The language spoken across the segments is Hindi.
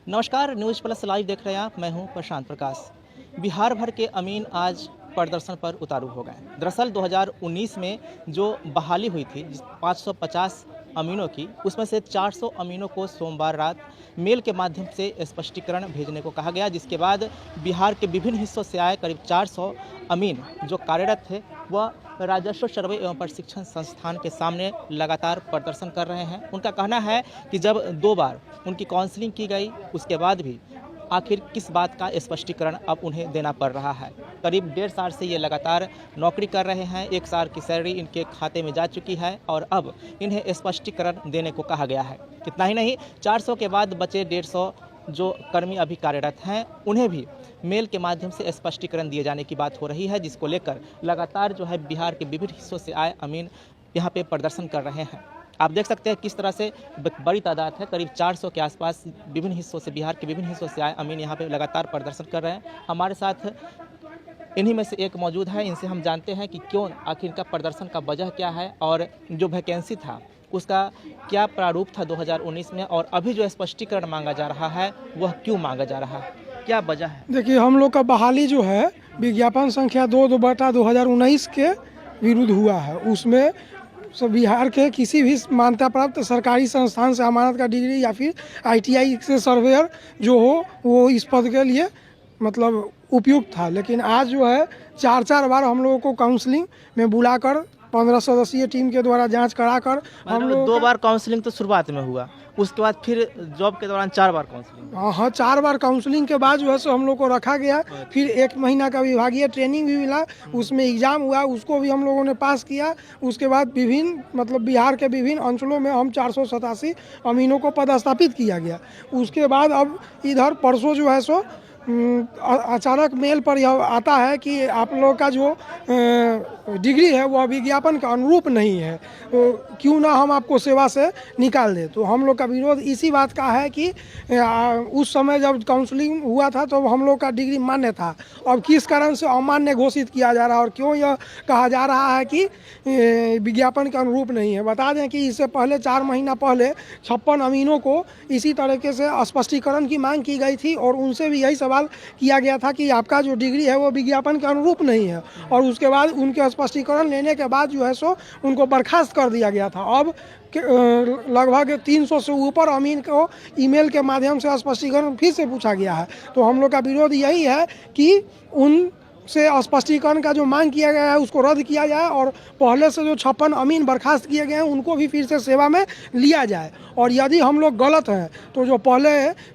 नमस्कार, न्यूज़ प्लस लाइव देख रहे हैं आप। मैं हूं प्रशांत प्रकाश। बिहार भर के अमीन आज प्रदर्शन पर उतारू हो गए। दरअसल 2019 में जो बहाली हुई थी 550 अमीनों की, उसमें से 400 अमीनों को सोमवार रात मेल के माध्यम से स्पष्टीकरण भेजने को कहा गया, जिसके बाद बिहार के विभिन्न हिस्सों से आए करीब 400 अमीन जो कार्यरत थे वह राजस्व सर्वे एवं प्रशिक्षण संस्थान के सामने लगातार प्रदर्शन कर रहे हैं। उनका कहना है कि जब 2 बार उनकी काउंसलिंग की गई, उसके बाद भी आखिर किस बात का स्पष्टीकरण अब उन्हें देना पड़ रहा है। करीब 1.5 साल से ये लगातार नौकरी कर रहे हैं। 1 साल की सैलरी इनके खाते में जा चुकी है और अब इन्हें स्पष्टीकरण देने को कहा गया है। इतना ही नहीं, 400 के बाद बचे 150 जो कर्मी अभी कार्यरत हैं, उन्हें भी मेल के माध्यम से स्पष्टीकरण दिए जाने की बात हो रही है, जिसको लेकर लगातार जो है बिहार के विभिन्न हिस्सों से आए अमीन यहाँ पे प्रदर्शन कर रहे हैं। आप देख सकते हैं किस तरह से बड़ी तादाद है, करीब 400 के आसपास विभिन्न हिस्सों से, बिहार के विभिन्न हिस्सों से आए अमीन यहाँ पे लगातार प्रदर्शन कर रहे हैं। हमारे साथ इन्हीं में से एक मौजूद है, इनसे हम जानते हैं कि क्यों, आखिर इनका प्रदर्शन का वजह क्या है और जो वैकेंसी था उसका क्या प्रारूप था 2019 में, और अभी जो स्पष्टीकरण मांगा जा रहा है वह क्यों मांगा जा रहा है, क्या वजह है? देखिए, हम लोग का बहाली जो है विज्ञापन संख्या 2/2019 के विरुद्ध हुआ है। उसमें सब बिहार के किसी भी मान्यता प्राप्त सरकारी संस्थान से अमानत का डिग्री या फिर ITI से सर्वेयर जो हो वो इस पद के लिए मतलब उपयुक्त था। लेकिन आज जो है 4 बार हम लोगों को काउंसलिंग में बुलाकर 15 सदस्यीय टीम के द्वारा जांच कराकर हम लोग 2 बार काउंसलिंग तो शुरुआत में हुआ, उसके बाद फिर जॉब के दौरान 4 बार काउंसलिंग। हाँ, 4 बार काउंसलिंग के बाद जो है सो हम लोग को रखा गया। फिर 1 महीना का विभागीय ट्रेनिंग भी मिला, उसमें एग्ज़ाम हुआ, उसको भी हम लोगों ने पास किया। उसके बाद विभिन्न मतलब बिहार के विभिन्न अंचलों में हम 487 अमीनों को पदस्थापित किया गया। उसके बाद अब इधर परसों जो है सो अचानक मेल पर यह आता है कि आप लोगों का जो डिग्री है वह विज्ञापन का अनुरूप नहीं है, तो क्यों ना हम आपको सेवा से निकाल दें। तो हम लोग का विरोध इसी बात का है कि उस समय जब काउंसलिंग हुआ था तो हम लोग का डिग्री मान्य था, अब किस कारण से अमान्य घोषित किया जा रहा है और क्यों यह कहा जा रहा है कि विज्ञापन के अनुरूप नहीं है। बता दें कि इससे पहले 4 महीना पहले 56 अमीनों को इसी तरीके से स्पष्टीकरण की मांग की गई थी और उनसे भी यही सवाल किया गया था कि आपका जो डिग्री है वो विज्ञापन के अनुरूप नहीं है, और उसके बाद उनके स्पष्टीकरण लेने के बाद जो है सो उनको बर्खास्त कर दिया गया था। अब लगभग 300 से ऊपर अमीन को ईमेल के माध्यम से स्पष्टीकरण फिर से पूछा गया है। तो हम लोग का विरोध यही है कि उन से स्पष्टीकरण का जो मांग किया गया है उसको रद्द किया जाए और पहले से जो 56 अमीन बर्खास्त किए गए हैं उनको भी फिर से सेवा में लिया जाए। और यदि हम लोग गलत हैं तो जो पहले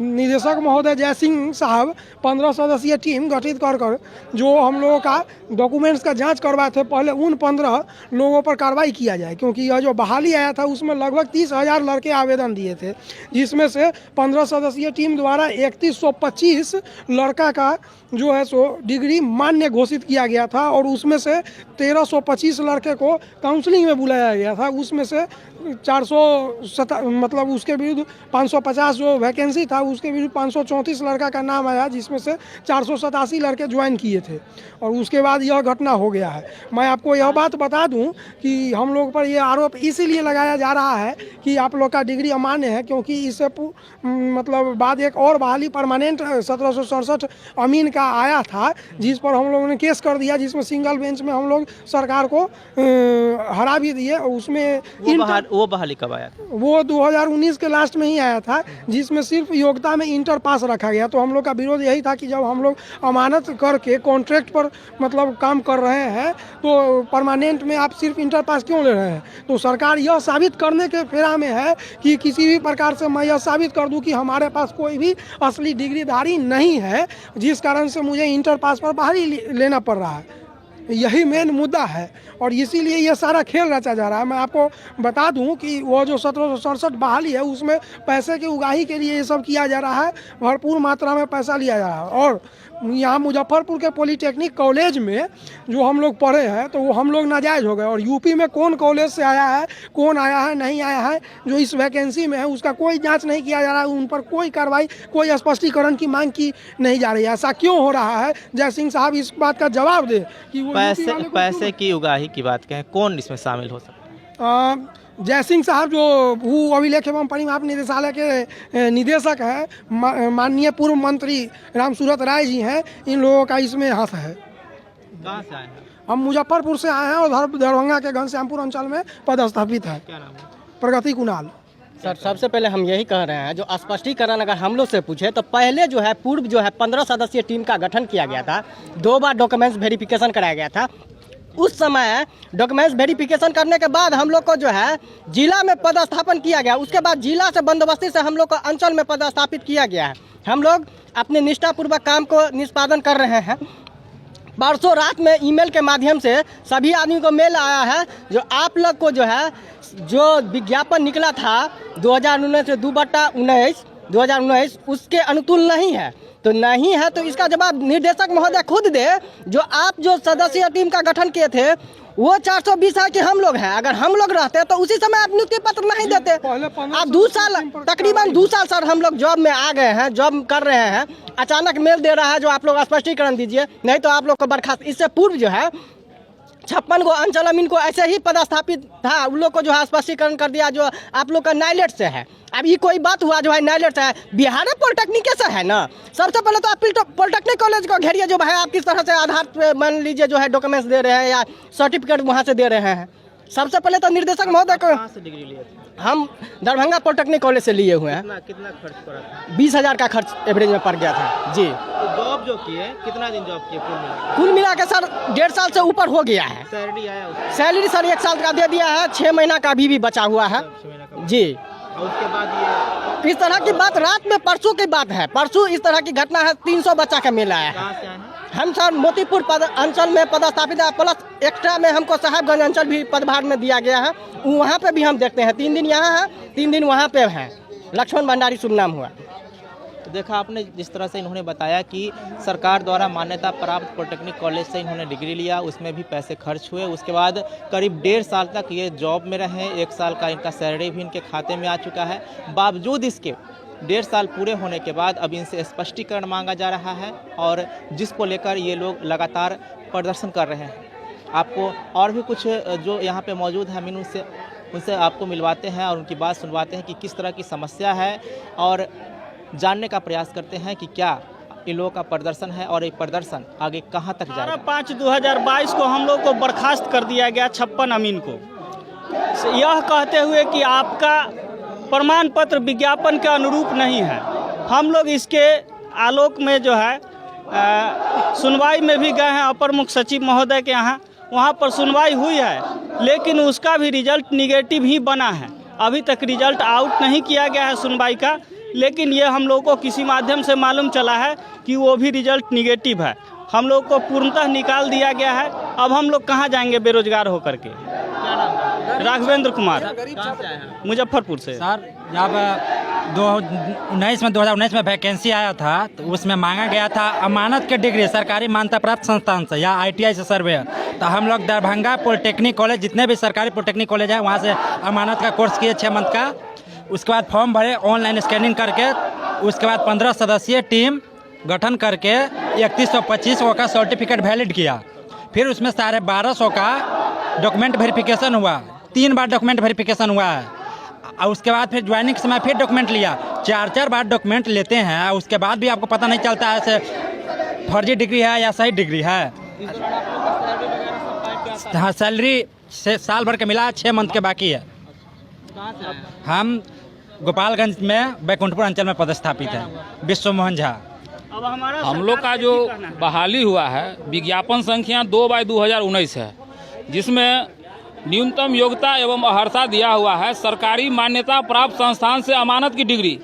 निदेशक महोदय जय सिंह साहब 15 सदस्यीय टीम गठित कर जो हम लोगों का डॉक्यूमेंट्स का जांच करवाए थे, पहले उन 15 लोगों पर कार्रवाई किया जाए, क्योंकि यह जो बहाली आया था उसमें लगभग 30,000 लड़के आवेदन दिए थे, जिसमें से 15 सदस्यीय टीम द्वारा 3125 लड़का का जो है सो डिग्री मान्य घोषित किया गया था और उसमें से 1325 लड़के को काउंसलिंग में बुलाया गया था। उसमें से 407 मतलब उसके विरुद्ध 550 जो वैकेंसी था उसके विरुद्ध 534 लड़का का नाम आया, जिसमें से 487 लड़के ज्वाइन किए थे और उसके बाद यह घटना हो गया है। मैं आपको यह बात बता दूं कि हम लोग पर यह आरोप इसीलिए लगाया जा रहा है कि आप लोग का डिग्री अमान्य है, क्योंकि इससे मतलब बाद एक और बहाली परमानेंट 1767 अमीन का आया था, जिस पर हम लोगों ने केस कर दिया, जिसमें सिंगल बेंच में हम लोग सरकार को हरा भी दिए। उसमें वो बहाली कब आया था? वो 2019 के लास्ट में ही आया था, जिसमें सिर्फ योग्यता में इंटर पास रखा गया। तो हम लोग का विरोध यही था कि जब हम लोग अमानत करके कॉन्ट्रैक्ट पर मतलब काम कर रहे हैं तो परमानेंट में आप सिर्फ इंटर पास क्यों ले रहे हैं। तो सरकार यह साबित करने के फेरा में है कि किसी भी प्रकार से मैं यह साबित कर दूं कि हमारे पास कोई भी असली डिग्रीधारी नहीं है, जिस कारण से मुझे इंटर पास पर बहाली लेना पड़ रहा है। यही मेन मुद्दा है और इसीलिए ये सारा खेल रचा जा रहा है। मैं आपको बता दूं कि वो जो 1767 बहाली है उसमें पैसे की उगाही के लिए ये सब किया जा रहा है, भरपूर मात्रा में पैसा लिया जा रहा है। और यहाँ मुजफ्फरपुर के पॉलिटेक्निक कॉलेज में जो हम लोग पढ़े हैं तो वो हम लोग नाजायज़ हो गए, और यूपी में कौन कॉलेज से आया है, कौन आया है, नहीं आया है, जो इस वैकेंसी में है उसका कोई जांच नहीं किया जा रहा है, उन पर कोई कार्रवाई, कोई स्पष्टीकरण की मांग की नहीं जा रही है। ऐसा क्यों हो रहा है? जय सिंह साहब इस बात का जवाब दे कि वो पैसे की उगाही की बात कहें, कौन इसमें शामिल हो सकता है? जयसिंह साहब जो भू अभिलेख एवं परिमाप निदेशालय के निदेशक हैं, माननीय पूर्व मंत्री रामसूरत राय जी हैं, इन लोगों का इसमें हाथ है। कहाँ से आए हैं? हम मुजफ्फरपुर से आए हैं और दरभंगा के घनश्यामपुर अंचल में पदस्थापित है। क्या नाम है? प्रगति कुणाल। सर सबसे पहले हम यही कह रहे हैं, जो स्पष्टीकरण अगर हम लोग से पूछे तो पहले जो है पूर्व जो है 15 सदस्यीय टीम का गठन किया गया था, 2 बार डॉक्यूमेंट्स वेरिफिकेशन कराया गया था। उस समय डॉक्यूमेंट्स वेरिफिकेशन करने के बाद हम लोग को जो है जिला में पदस्थापन किया गया। उसके बाद जिला से बंदोबस्ती से हम लोग को अंचल में पदस्थापित किया गया है। हम लोग अपने निष्ठापूर्वक काम को निष्पादन कर रहे हैं। परसों रात में ईमेल के माध्यम से सभी आदमी को मेल आया है, जो आप लोग को जो है जो विज्ञापन निकला था 2019 से 2019 उसके अनुकूल नहीं है। तो नहीं है तो इसका जवाब निर्देशक महोदय खुद दे। जो आप जो सदस्यीय टीम का गठन किए थे वो 420 है कि हम लोग हैं। अगर हम लोग रहते तो उसी समय आप नियुक्ति पत्र नहीं देते। आप 2 साल तकरीबन 2 साल सर हम लोग जॉब में आ गए हैं, जॉब कर रहे हैं। अचानक मेल दे रहा है जो आप लोग स्पष्टीकरण दीजिए, नहीं तो आप लोग को बर्खास्त। इससे पूर्व जो है 56 को अंचल अमीन को ऐसे ही पदस्थापित था, उन लोग को जो है स्पष्टीकरण कर दिया जो आप लोग का नाइलेट से है। अब ये कोई बात हुआ जो है नाइलेट से है, बिहार पॉलिटेक्निक से है ना। सबसे पहले तो आप पॉलिटेक्निक कॉलेज को घेरिए, जो भाई आप किस तरह से आधार पे मान लीजिए जो है डॉक्यूमेंट्स दे रहे हैं या सर्टिफिकेट वहाँ से दे रहे हैं। सबसे पहले तो निर्देशक महोदय को कहाँ से डिग्री लिए थे? हम दरभंगा पॉलिटेक्निक कॉलेज से लिए हुए हैं। कितना खर्च पड़ा था? 20,000 का खर्च एवरेज में पड़ गया था जी। तो जॉब जो किए कितना दिन जॉब किए कुल मिला के सर 1.5 साल से ऊपर हो गया है। सैलरी आया उसका? सैलरी सर 1 साल का दे दिया है, 6 महीना का अभी भी बचा हुआ है 6 महीना का। जी। और उसके बाद ये इस तरह की बात रात में परसों की बात है, परसों इस तरह की घटना है। 300 बच्चा का मेला है। कहाँ से आए हैं? हम सर मोतीपुर अंचल में पदस्थापित है, प्लस एक्स्ट्रा में हमको साहबगंज अंचल भी पदभार में दिया गया है। वहाँ पे भी हम देखते हैं, 3 दिन यहाँ है 3 दिन वहाँ पे हैं। लक्ष्मण भंडारी शुभ नाम हुआ। तो देखा आपने जिस तरह से इन्होंने बताया कि सरकार द्वारा मान्यता प्राप्त पॉलिटेक्निक कॉलेज से इन्होंने डिग्री लिया, उसमें भी पैसे खर्च हुए। उसके बाद करीब 1.5 साल तक ये जॉब में रहे, 1 साल का इनका सैलरी भी इनके खाते में आ चुका है। बावजूद इसके 1.5 साल पूरे होने के बाद अब इनसे स्पष्टीकरण मांगा जा रहा है और जिसको लेकर ये लोग लगातार प्रदर्शन कर रहे हैं। आपको और भी कुछ जो यहाँ पे मौजूद है अमीन उनसे आपको मिलवाते हैं और उनकी बात सुनवाते हैं कि किस तरह की समस्या है और जानने का प्रयास करते हैं कि क्या इन लोगों का प्रदर्शन है और ये प्रदर्शन आगे कहां तक जाएगा। 5/5/2022 को हम लोग को बर्खास्त कर दिया गया 56 अमीन को, यह कहते हुए कि आपका प्रमाण पत्र विज्ञापन के अनुरूप नहीं है। हम लोग इसके आलोक में जो है सुनवाई में भी गए हैं अपर मुख्य सचिव महोदय के यहाँ, वहाँ पर सुनवाई हुई है, लेकिन उसका भी रिजल्ट निगेटिव ही बना है। अभी तक रिजल्ट आउट नहीं किया गया है सुनवाई का, लेकिन ये हम लोग को किसी माध्यम से मालूम चला है कि वो भी रिजल्ट निगेटिव है। हम लोग को पूर्णतः निकाल दिया गया है। अब हम लोग कहाँ जाएंगे बेरोजगार होकर के। क्या नाम है? राघवेंद्र कुमार, कहाँ से आए हैं? मुजफ्फरपुर से। सर जब 2019 में वैकेंसी आया था तो उसमें मांगा गया था अमानत के डिग्री सरकारी मान्यता प्राप्त संस्थान से या ITI से सर्वे। तो हम लोग दरभंगा पॉलिटेक्निक कॉलेज, जितने भी सरकारी पॉलिटेक्निक कॉलेज हैं वहाँ से अमानत का कोर्स किए 6 मंथ का। उसके बाद फॉर्म भरे, ऑनलाइन स्कैनिंग करके उसके बाद 15 सदस्यीय टीम गठन करके 3125 का सर्टिफिकेट वैलिड किया। फिर उसमें 1250 का डॉक्यूमेंट वेरिफिकेशन हुआ, 3 बार डॉक्यूमेंट वेरिफिकेशन हुआ है। और उसके बाद फिर ज्वाइनिंग के समय फिर डॉक्यूमेंट लिया, 4 बार डॉक्यूमेंट लेते हैं। उसके बाद भी आपको पता नहीं चलता है ऐसे फर्जी डिग्री है या सही डिग्री है। हाँ, सैलरी से साल भर के मिला, 6 मंथ के बाकी है। हम गोपालगंज में बैकुंठपुर अंचल में पदस्थापित हैं, विश्व मोहन झा। अब हमारा हम लोग का जो बहाली हुआ है विज्ञापन संख्या 2/2019 है, जिसमें न्यूनतम योग्यता एवं अर्हता दिया हुआ है सरकारी मान्यता प्राप्त संस्थान से अमानत की डिग्री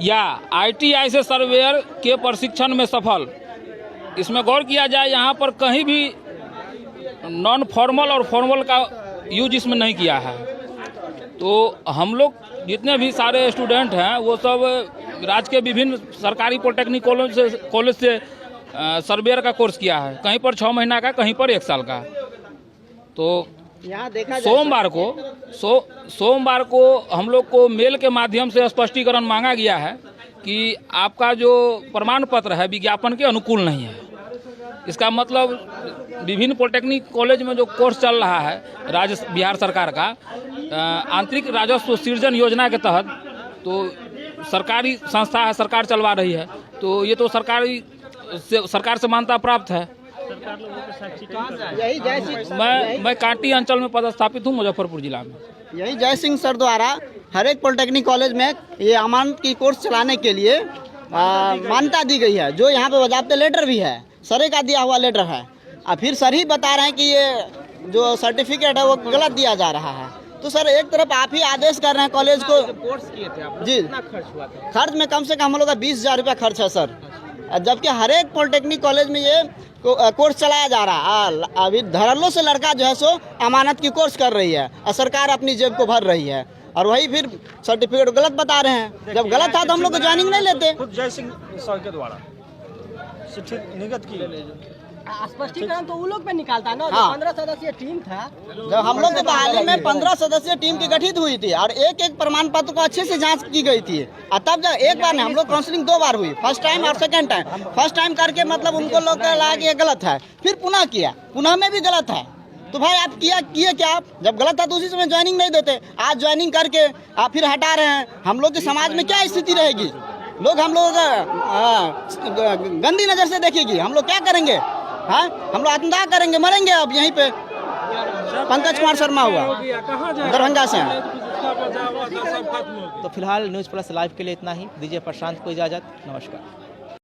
या ITI से सर्वेयर के प्रशिक्षण में सफल। इसमें गौर किया जाए, यहाँ पर कहीं भी नॉन फॉर्मल और फॉर्मल का यूज इसमें नहीं किया है। तो हम लोग जितने भी सारे स्टूडेंट हैं वो सब राज्य के विभिन्न सरकारी पॉलिटेक्निक कॉलेज से सर्वेयर का कोर्स किया है, कहीं पर 6 महीना का, कहीं पर 1 साल का। तो यहाँ देखा सोमवार को हम लोग को मेल के माध्यम से स्पष्टीकरण मांगा गया है कि आपका जो प्रमाण पत्र है विज्ञापन के अनुकूल नहीं है। इसका मतलब विभिन्न पॉलिटेक्निक कॉलेज में जो कोर्स चल रहा है बिहार सरकार का आंतरिक राजस्व सृजन योजना के तहत, तो सरकारी संस्था है, सरकार चलवा रही है, तो ये तो सरकार से मान्यता प्राप्त है। यही जय सिंह मैं कांटी अंचल में पदस्थापित हूँ, मुजफ्फरपुर जिला में। यही जय सिंह सर द्वारा हर एक पॉलिटेक्निक कॉलेज में ये अमानत की कोर्स चलाने के लिए मान्यता दी गई है, जो यहाँ पे बजाबते लेटर भी है, सर का दिया हुआ लेटर है। और फिर सर ही बता रहे हैं कि ये जो सर्टिफिकेट है वो गलत दिया जा रहा है। तो सर एक तरफ आप ही आदेश कर रहे हैं कॉलेज को। कोर्स किए थे आप, जी, कितना खर्च हुआ था? खर्च में कम से कम हम लोग का 20,000 रुपया खर्च है सर, जबकि हर एक पॉलिटेक्निक कॉलेज में ये कोर्स चलाया जा रहा है। अभी धड़ल्लों से लड़का जो है सो अमानत की कोर्स कर रही है और सरकार अपनी जेब को भर रही है, और वही फिर सर्टिफिकेट गलत बता रहे हैं। जब गलत था तो हम लोग को ज्वाइनिंग नहीं लेते। खुद जय सिंह सर के द्वारा चिट्ठी निर्गत की। स्पष्टीकरण तो वो लोग पे निकालता है ना। हाँ। 15 सदस्यीय टीम था, जब हम लोग के बहाली में 15 सदस्यीय टीम की गठित हुई थी और एक एक प्रमाण पत्र को अच्छे से जांच की गई थी। और तब जब एक बार नहीं, हम लोग काउंसलिंग 2 बार हुई, फर्स्ट टाइम और सेकंड टाइम। फर्स्ट टाइम करके मतलब उनको लोग का लगा कि ये गलत है, फिर पुनः किया, पुनः में भी गलत है। तो भाई आप किए क्या? आप जब गलत था तो उसी समय ज्वाइनिंग नहीं देते, आज ज्वाइनिंग करके आप फिर हटा रहे हैं। हम लोग के समाज में क्या स्थिति रहेगी? लोग हम लोग गंदी नज़र से देखेगी। हम लोग क्या करेंगे? हाँ, हम लोग आत्मदाह करेंगे, मरेंगे अब यहीं पे। पंकज कुमार शर्मा हुआ, दरभंगा से हैं। तो फिलहाल न्यूज़ प्लस लाइव के लिए इतना ही। दीजिए प्रशांत को इजाज़त। नमस्कार।